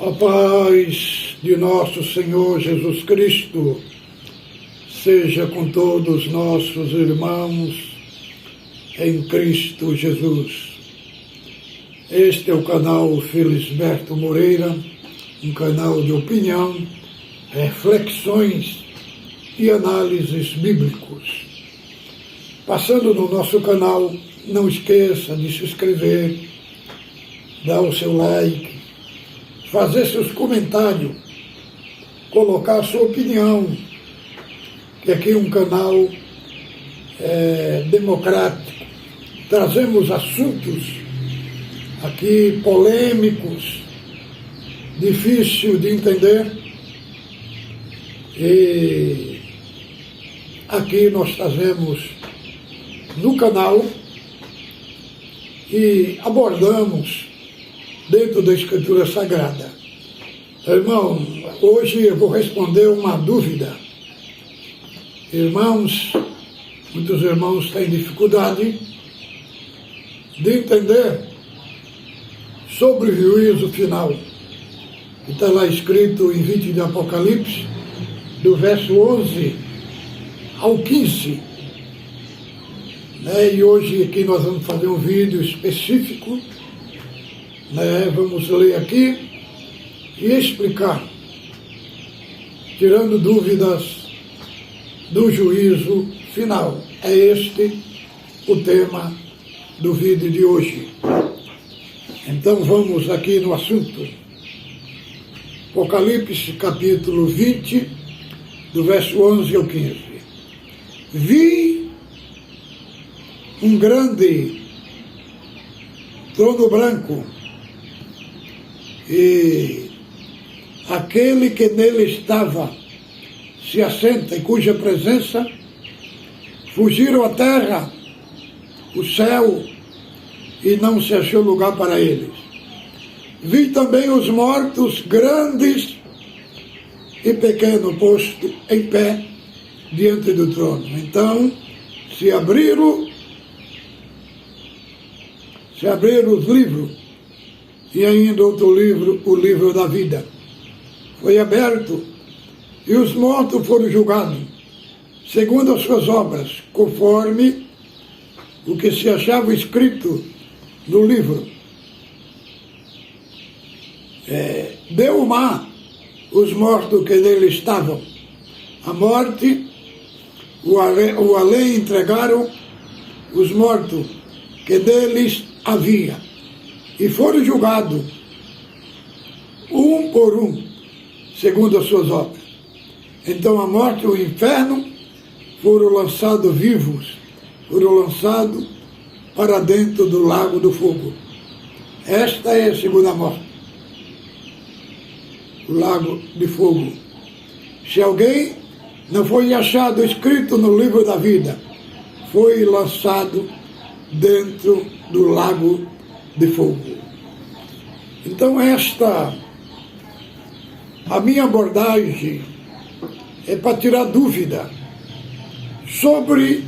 A paz de nosso Senhor Jesus Cristo seja com todos nossos irmãos em Cristo Jesus. Este é o canal Felisberto Moreira, um canal de opinião, reflexões e análises bíblicos. Passando no nosso canal, não esqueça de se inscrever, dar o seu like, fazer seus comentários, colocar sua opinião, que aqui é um canal democrático. Trazemos assuntos aqui polêmicos, difícil de entender, e aqui nós trazemos no canal e abordamos dentro da Escritura Sagrada. Irmão, hoje eu vou responder uma dúvida. Irmãos, muitos irmãos têm dificuldade de entender sobre o juízo final. Está lá escrito em 20 de Apocalipse, do verso 11 ao 15. E hoje aqui nós vamos fazer um vídeo específico. Vamos ler aqui e explicar, tirando dúvidas do juízo final. É este o tema do vídeo de hoje. Então vamos aqui no assunto. Apocalipse capítulo 20, do verso 11 ao 15. Vi um grande trono branco, e aquele que nele estava se assenta, em cuja presença fugiram a terra, o céu, e não se achou lugar para eles. Vi também os mortos, grandes e pequenos, posto em pé diante do trono. Então se abriram os livros, e ainda outro livro, o livro da vida, foi aberto, e os mortos foram julgados, segundo as suas obras, conforme o que se achava escrito no livro. Deu o mar os mortos que nele estavam. A morte, o além entregaram os mortos que deles havia, e foram julgados, um por um, segundo as suas obras. Então a morte e o inferno foram lançados vivos, foram lançados para dentro do lago do fogo. Esta é a segunda morte, o lago de fogo. Se alguém não foi achado escrito no livro da vida, foi lançado dentro do lago de fogo. Então a minha abordagem é para tirar dúvida sobre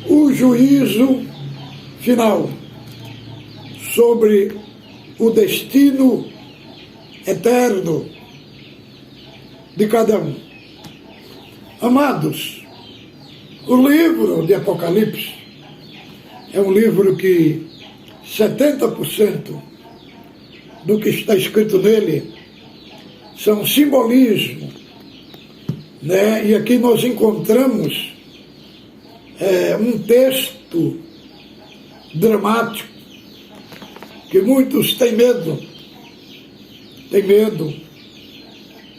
o juízo final, sobre o destino eterno de cada um. Amados, o livro de Apocalipse é um livro que 70% do que está escrito nele são simbolismo, E aqui nós encontramos um texto dramático que muitos têm medo,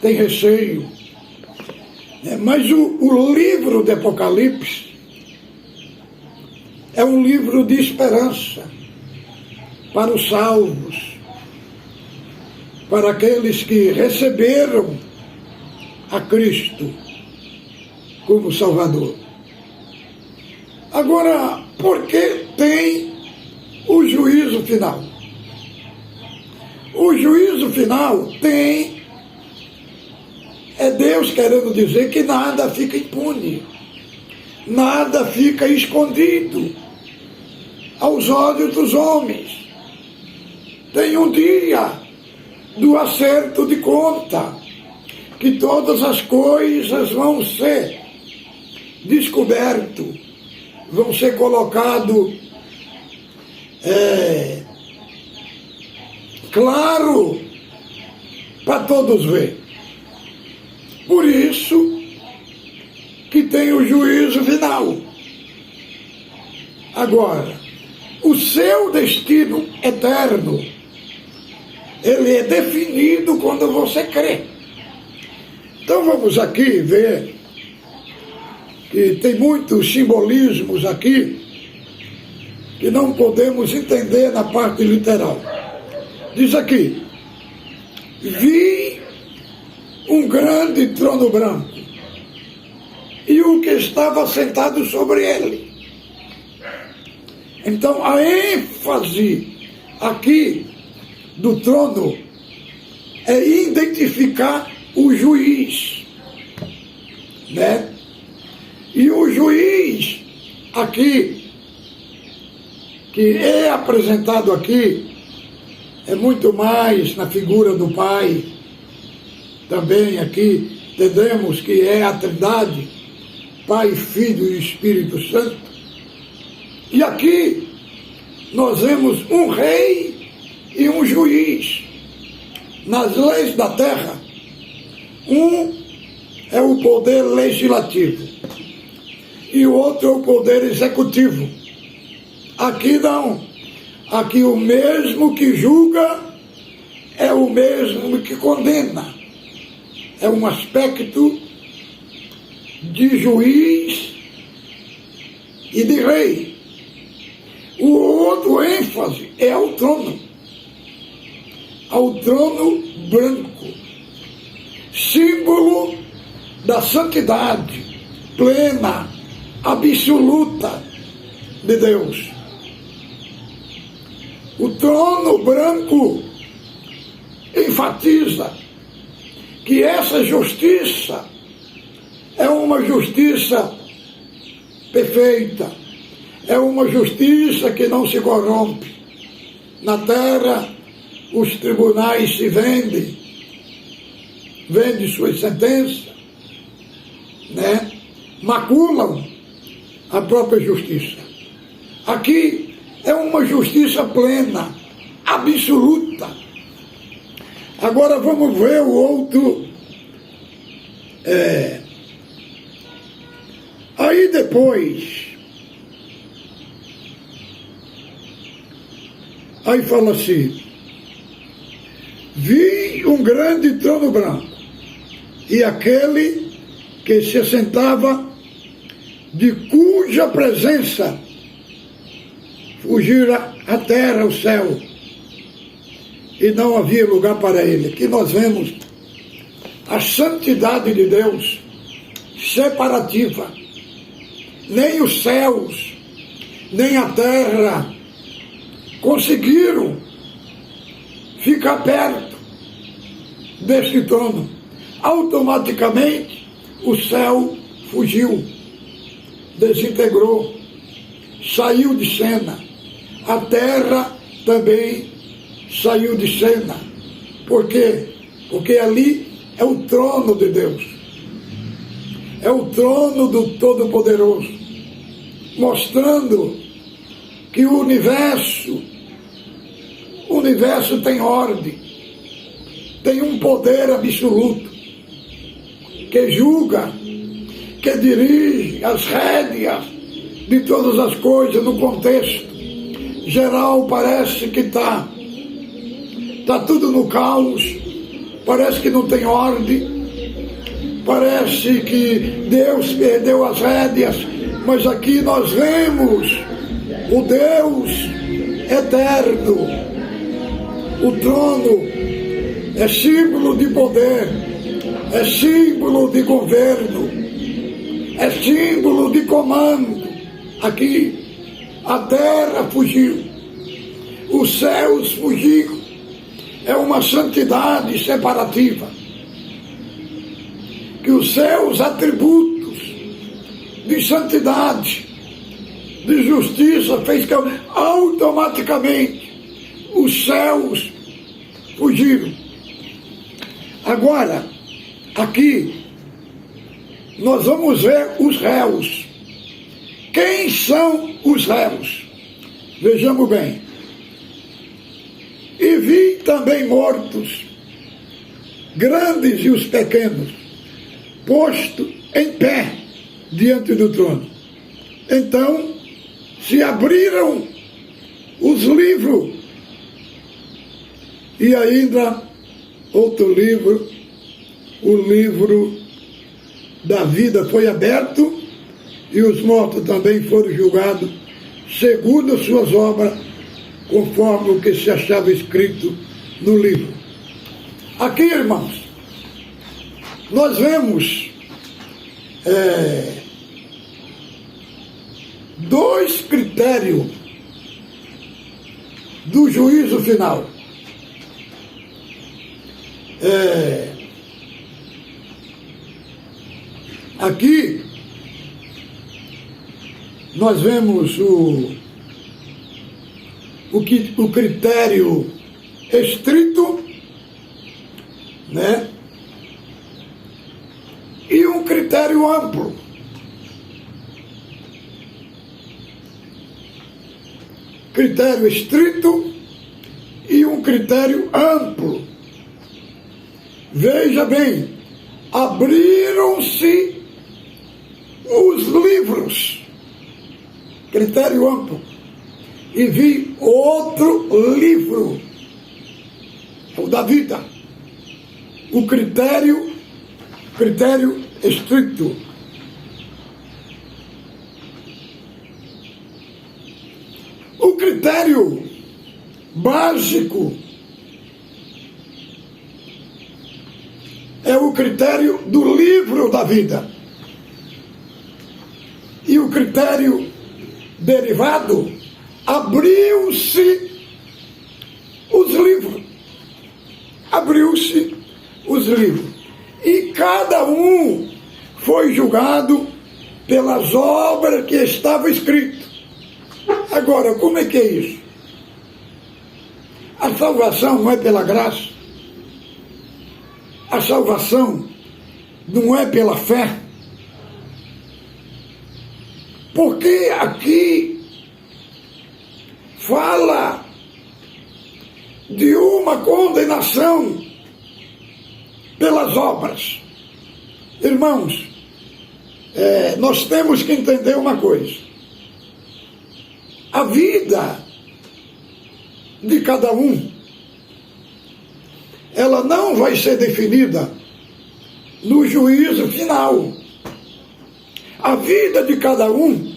têm receio, mas o livro de Apocalipse é um livro de esperança para os salvos, para aqueles que receberam a Cristo como Salvador. Agora, por que tem o juízo final? O juízo final é Deus querendo dizer que nada fica impune, nada fica escondido aos olhos dos homens. Tem um dia do acerto de conta, que todas as coisas vão ser descobertas, vão ser colocadas claro para todos ver. Por isso que tem o juízo final. Agora, o seu destino eterno, ele é definido quando você crê. Então vamos aqui ver que tem muitos simbolismos aqui que não podemos entender na parte literal. Diz aqui: vi um grande trono branco e o que estava sentado sobre ele. Então a ênfase aqui do trono é identificar o juiz, né? E o juiz aqui, que é apresentado aqui, é muito mais na figura do Pai. Também aqui entendemos que é a Trindade, Pai, Filho e Espírito Santo. E aqui nós vemos um rei e um juiz. Nas leis da terra, um é o poder legislativo e o outro é o poder executivo. Aqui não. Aqui o mesmo que julga é o mesmo que condena. É um aspecto de juiz e de rei. O outro ênfase é ao trono branco, símbolo da santidade plena, absoluta de Deus. O trono branco enfatiza que essa justiça é uma justiça perfeita, é uma justiça que não se corrompe. Na terra, os tribunais se vendem suas sentenças, né? Maculam a própria justiça. Aqui é uma justiça plena, absoluta. Agora vamos ver o outro. Aí depois, aí fala assim: vi um grande trono branco e aquele que se assentava, de cuja presença fugira a terra, o céu, e não havia lugar para ele. Aqui nós vemos a santidade de Deus separativa. Nem os céus, nem a terra conseguiram ficar perto deste trono. Automaticamente o céu fugiu, desintegrou, saiu de cena. A terra também saiu de cena. Por quê? Porque ali é o trono de Deus. É o trono do Todo-Poderoso, mostrando que o universo tem ordem, tem um poder absoluto, que julga, que dirige as rédeas de todas as coisas no contexto geral. Parece que está tudo no caos, parece que não tem ordem, parece que Deus perdeu as rédeas, mas aqui nós vemos o Deus eterno. O trono é símbolo de poder, é símbolo de governo, é símbolo de comando. Aqui a terra fugiu, os céus fugiram. É uma santidade separativa, que os seus atributos de santidade, de justiça, fez que automaticamente os céus fugiram. Agora, aqui, nós vamos ver os réus. Quem são os réus? Vejamos bem. E vi também mortos, grandes e os pequenos, posto em pé diante do trono. Então se abriram os livros, e ainda outro livro, o livro da vida foi aberto, e os mortos também foram julgados segundo as suas obras, conforme o que se achava escrito no livro. Aqui, irmãos, nós vemos dois critérios do juízo final. Aqui nós vemos o critério estrito, né? E um critério amplo. Critério estrito e um critério amplo. Veja bem, abriram-se os livros, critério amplo, e vi outro livro, o da vida, o critério estrito. O critério básico é o critério do livro da vida. E o critério derivado, abriu-se os livros. Abriu-se os livros. E cada um foi julgado pelas obras que estava escrito. Agora, como é que é isso? A salvação não é pela graça. A salvação não é pela fé. Porque aqui fala de uma condenação pelas obras. Irmãos, nós temos que entender uma coisa. A vida de cada um, ela não vai ser definida no juízo final. A vida de cada um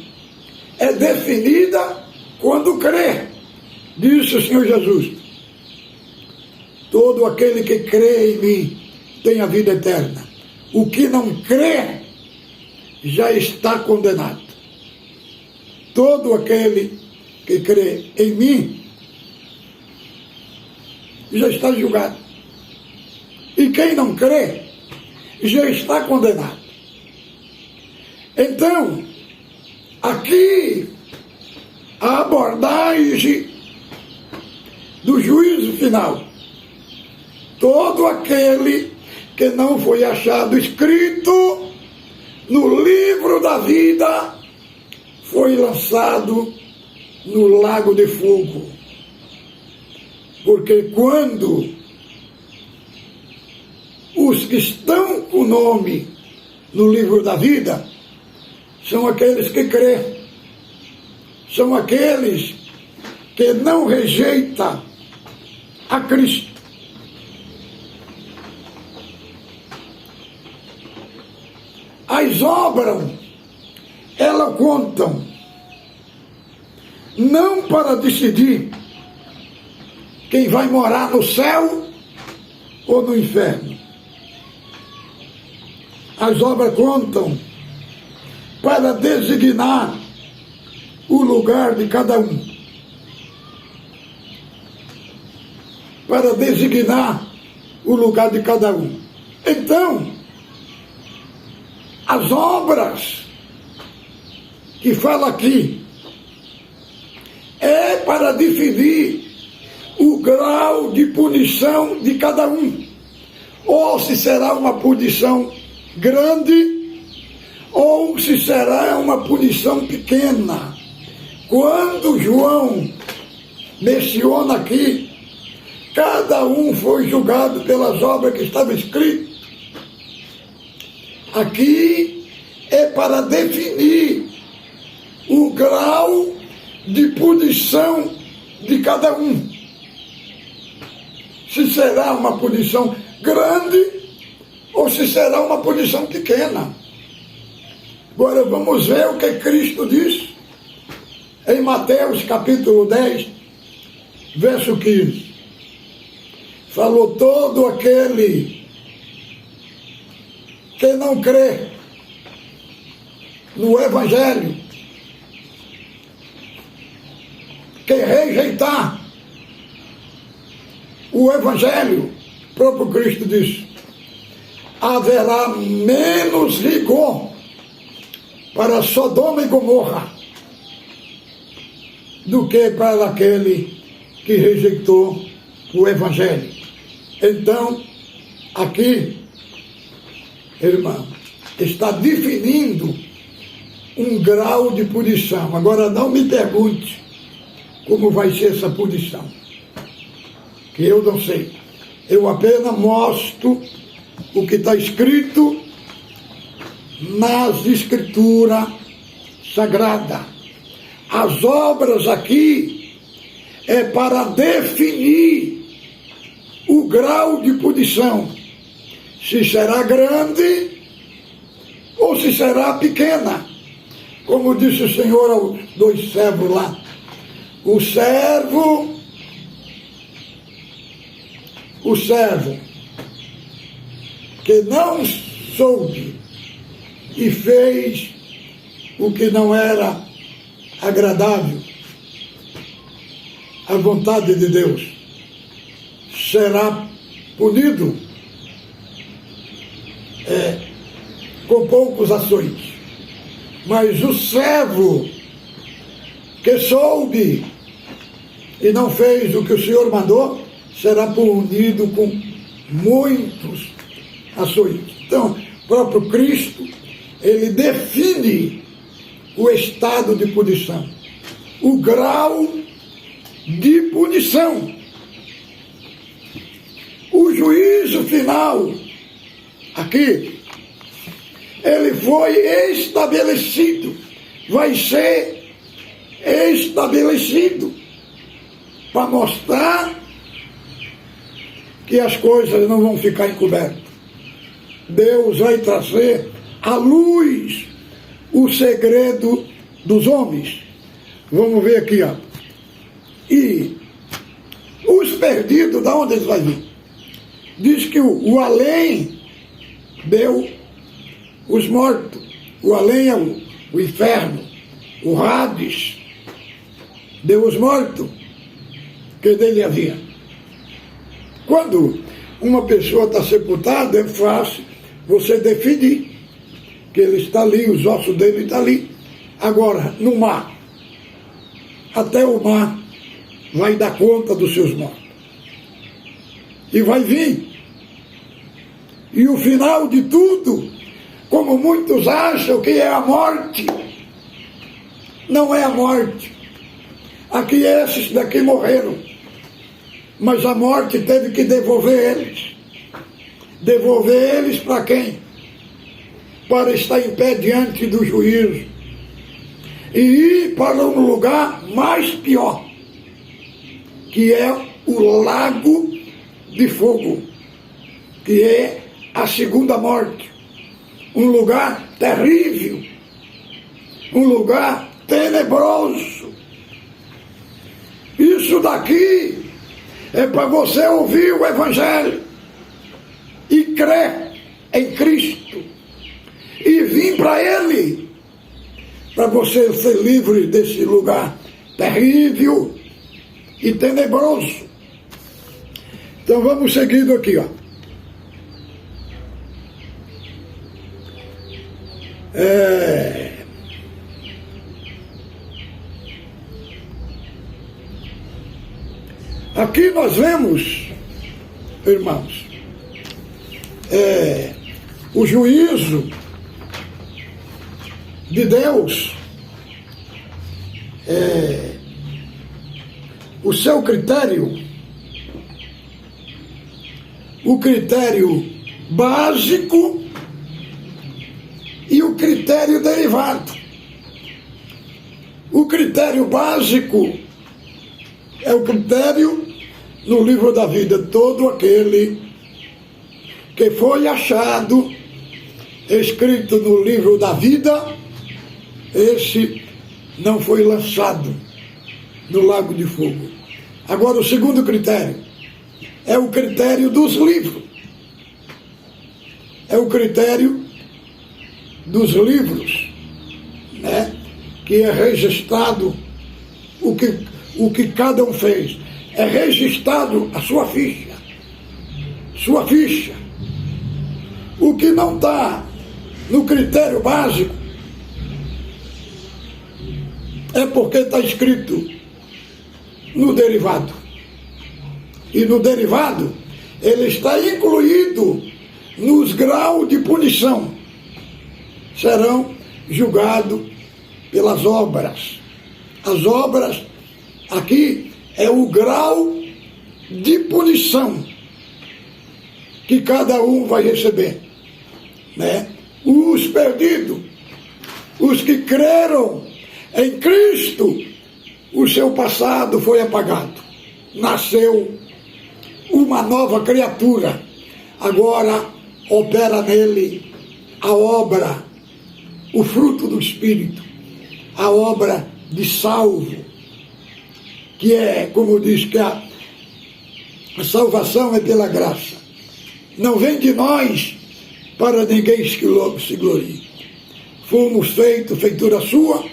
é definida quando crê. Disse o Senhor Jesus: todo aquele que crê em mim tem a vida eterna. O que não crê já está condenado. Todo aquele que crê em mim já está julgado. E quem não crê já está condenado. Então, aqui, a abordagem do juízo final. Todo aquele que não foi achado escrito no livro da vida foi lançado no lago de fogo. Porque quando os que estão com o nome no livro da vida são aqueles que crêem, são aqueles que não rejeitam a Cristo. As obras, elas contam não para decidir quem vai morar no céu ou no inferno. As obras contam para designar o lugar de cada um. Para designar o lugar de cada um. Então, as obras que fala aqui é para definir o grau de punição de cada um. ou se será uma punição grande, ou se será uma punição pequena. Quando João menciona aqui, cada um foi julgado pelas obras que estavam escritas. Aqui é para definir o grau de punição de cada um. Se será uma punição grande ou se será uma punição pequena. Agora vamos ver o que Cristo diz em Mateus capítulo 10, verso 15. Falou: todo aquele que não crê no Evangelho, que rejeitar o Evangelho, o próprio Cristo diz, haverá menos rigor para Sodoma e Gomorra do que para aquele que rejeitou o Evangelho. Então, aqui, irmão, está definindo um grau de punição. Agora não me pergunte como vai ser essa punição, que eu não sei. Eu apenas mostro o que está escrito nas Escrituras Sagradas. As obras aqui é para definir o grau de punição, se será grande ou se será pequena. Como disse o Senhor aos dois servos lá, o servo que não soube e fez o que não era agradável à vontade de Deus, será punido com poucos açoites. Mas o servo que soube e não fez o que o Senhor mandou, será punido com muitos açoites. Então, o próprio Cristo, ele define o estado de punição, o grau de punição. O juízo final, aqui, ele foi estabelecido, vai ser estabelecido para mostrar que as coisas não vão ficar encobertas. Deus vai trazer à luz o segredo dos homens. Vamos ver aqui, ó. E os perdidos, de onde eles vão vir? Diz que o além deu os mortos. O além é o inferno, o Hades, deu os mortos que dele havia. Quando uma pessoa está sepultada, é fácil você definir que ele está ali, os ossos dele estão ali. Agora, no mar, até o mar vai dar conta dos seus mortos. E vai vir. E o final de tudo, como muitos acham que é a morte, não é a morte. Aqui esses daqui morreram, mas a morte teve que devolver eles. Devolver eles para quem? Para estar em pé diante do juízo e ir para um lugar mais pior, que é o lago de fogo, que é a segunda morte. Um lugar terrível, um lugar tenebroso. Isso daqui é para você ouvir o Evangelho e crer em Cristo e vir para Ele, para você ser livre desse lugar terrível e tenebroso. Então vamos seguindo aqui, ó. Aqui nós vemos, irmãos, o juízo de Deus, o seu critério, o critério básico e o critério derivado. O critério básico é o critério no livro da vida, todo aquele que foi achado escrito no livro da vida, esse não foi lançado no lago de fogo. Agora, o segundo critério é o critério dos livros. É o critério dos livros, né? Que é registrado o que cada um fez. É registrado a sua ficha. Sua ficha. O que não está no critério básico é porque está escrito no derivado. E no derivado, ele está incluído nos graus de punição. Serão julgados pelas obras. As obras, aqui, é o grau de punição que cada um vai receber, né? Os perdidos, os que creram em Cristo, o seu passado foi apagado. Nasceu uma nova criatura. Agora opera nele a obra, o fruto do Espírito, a obra de salvo, que é, como diz, que a salvação é pela graça. Não vem de nós para ninguém se glorie. Fomos feitura sua,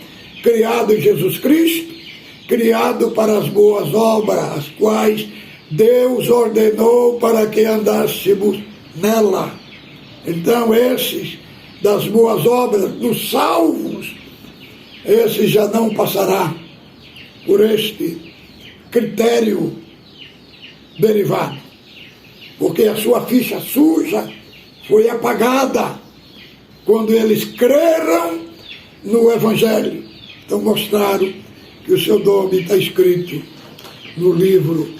criado em Jesus Cristo, criado para as boas obras, as quais Deus ordenou para que andássemos nela. Então, esses das boas obras, dos salvos, esses já não passará por este critério derivado, porque a sua ficha suja foi apagada quando eles creram no Evangelho. Então mostraram que o seu nome está escrito no livro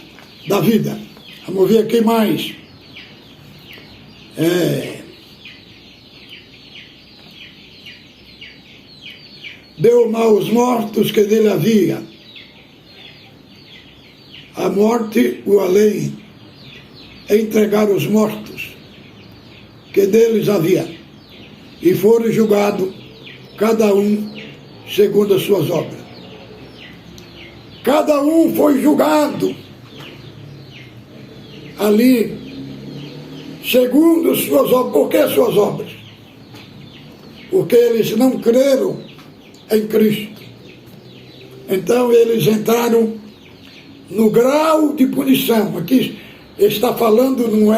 da vida. Vamos ver aqui mais. Deu mal aos mortos que dele havia. A morte, o além, é entregar os mortos que deles havia, e foram julgados, cada um segundo as suas obras. Cada um foi julgado ali, segundo as suas obras. Por que suas obras? Porque eles não creram em Cristo. Então eles entraram no grau de punição. Aqui está falando, não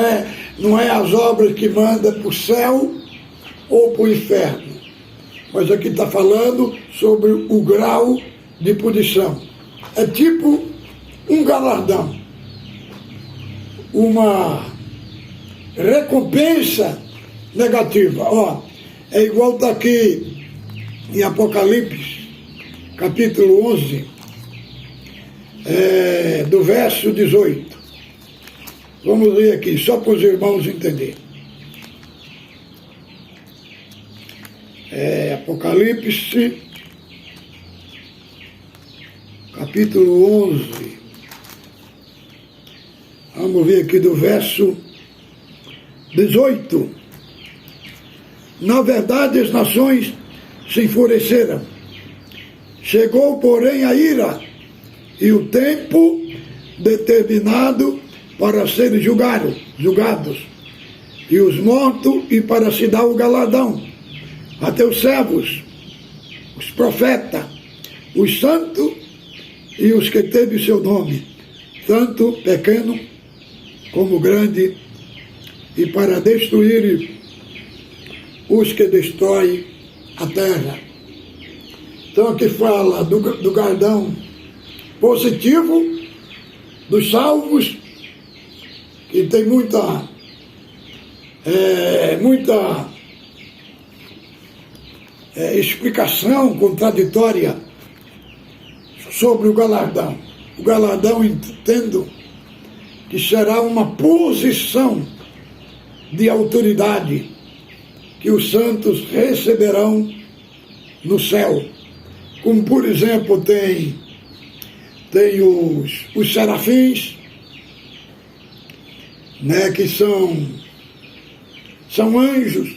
é as obras que manda para o céu ou para o inferno, mas aqui está falando sobre o grau de punição. É tipo um galardão, uma recompensa negativa. É igual está aqui em Apocalipse, capítulo 11, do verso 18. Vamos ler aqui, só para os irmãos entenderem. Apocalipse, capítulo 11. Vamos ver aqui do verso 18. Na verdade, as nações se enfureceram. Chegou, porém, a ira e o tempo determinado para serem julgados, e os mortos, e para se dar o galardão a teus servos, os profetas, os santos e os que teve o seu nome, tanto pequeno como grande, e para destruir os que destroem a terra. Então aqui fala do galardão positivo dos salvos, que tem muita muita explicação contraditória sobre o galardão. O galardão, entendo que será uma posição de autoridade que os santos receberão no céu. Como, por exemplo, tem os serafins, né, que são anjos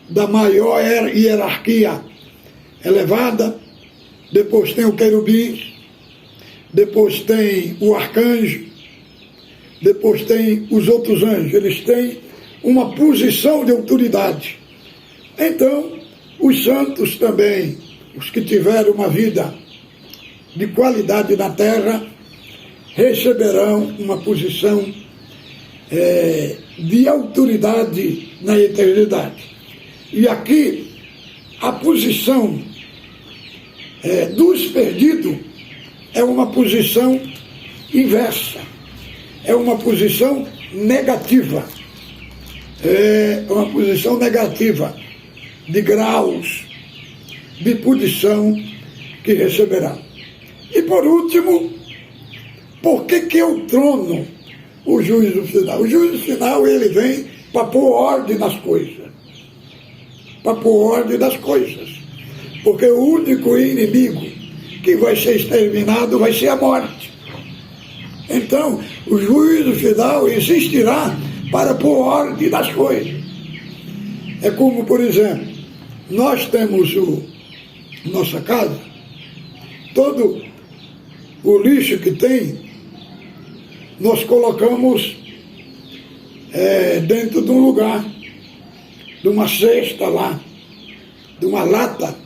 da maior hierarquia elevada. Depois tem o querubim, depois tem o arcanjo, depois tem os outros anjos. Eles têm uma posição de autoridade. Então, os santos também, os que tiveram uma vida de qualidade na terra, receberão uma posição de autoridade na eternidade. E aqui, a posição dos perdidos é uma posição inversa, é uma posição negativa, é uma posição negativa de graus de punição que receberão. E por último, por que o trono, o juízo final? O juízo final, ele vem para pôr ordem nas coisas. Para pôr ordem nas coisas. Porque o único inimigo que vai ser exterminado vai ser a morte. Então, o juízo final existirá para pôr ordem nas coisas. É como, por exemplo, nós temos nossa casa, todo o lixo que tem, nós colocamos dentro de um lugar, de uma cesta lá, de uma lata,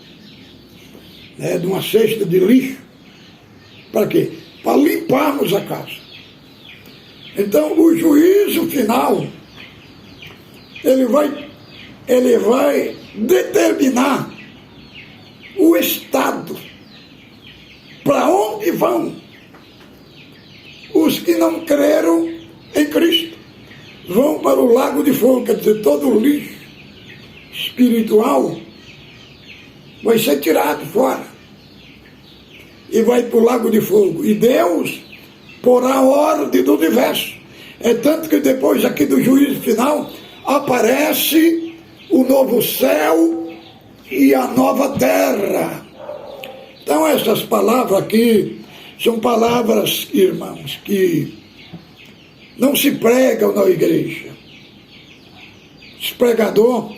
de uma cesta de lixo. Para quê? Para limparmos a casa. Então, o juízo final, ele vai determinar o estado, para onde vão os que não creram em Cristo. Vão para o lago de fogo, quer dizer, todo o lixo espiritual vai ser tirado fora e vai para o lago de fogo. E Deus porá a ordem do universo. É tanto que depois aqui do juízo final aparece o novo céu e a nova terra. Então essas palavras aqui são palavras, irmãos, que não se pregam na igreja. Os pregadores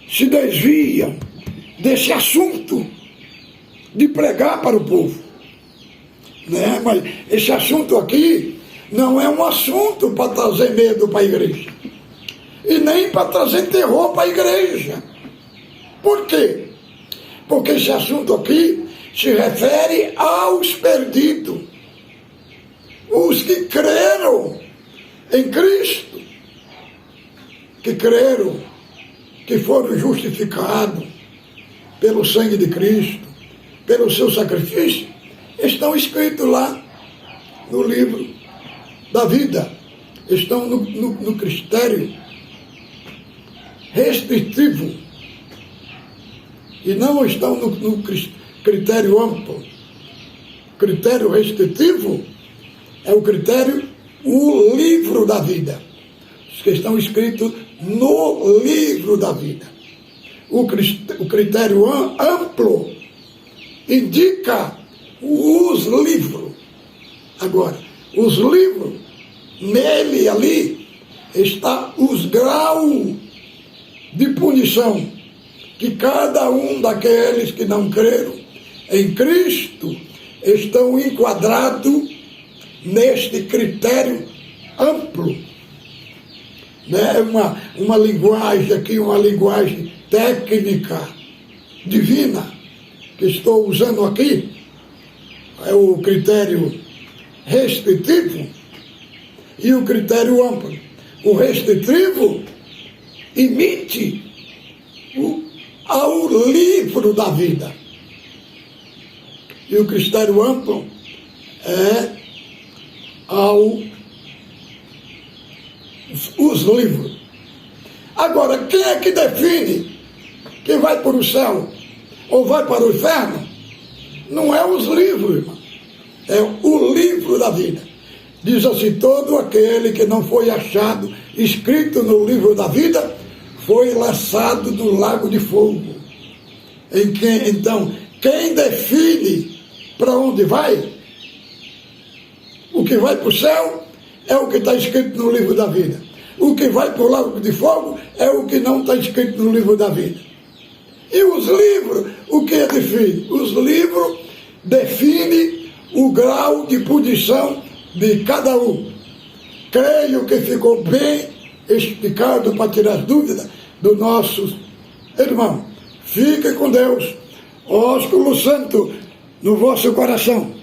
se desviam desse assunto de pregar para o povo. Né? Mas esse assunto aqui não é um assunto para trazer medo para a igreja. E nem para trazer terror para a igreja. Por quê? Porque esse assunto aqui se refere aos perdidos. Os que creram em Cristo, que creram, que foram justificados pelo sangue de Cristo, pelo seu sacrifício, estão escritos lá no livro da vida, estão no critério restritivo e não estão no critério amplo. Critério restritivo é o livro da vida, os que estão escritos no livro da vida. O critério amplo indica os livros. Agora, os livros, nele ali, está os graus de punição que cada um daqueles que não creram em Cristo estão enquadrados neste critério amplo. Né? Uma linguagem aqui, uma linguagem técnica, divina, que estou usando aqui, é o critério restritivo e o critério amplo. O restritivo imite ao livro da vida. E o critério amplo é os livros. Agora, quem é que define que vai para o céu ou vai para o inferno? Não é os livros, irmão. É o livro da vida. Diz assim: todo aquele que não foi achado escrito no livro da vida foi lançado no lago de fogo. Então, quem define para onde vai, o que vai para o céu é o que está escrito no livro da vida. O que vai para o lago de fogo é o que não está escrito no livro da vida. E os livros, o que define? Os livros definem o grau de punição de cada um. Creio que ficou bem explicado para tirar dúvidas do nosso irmão. Fique com Deus. Ósculo Santo no vosso coração.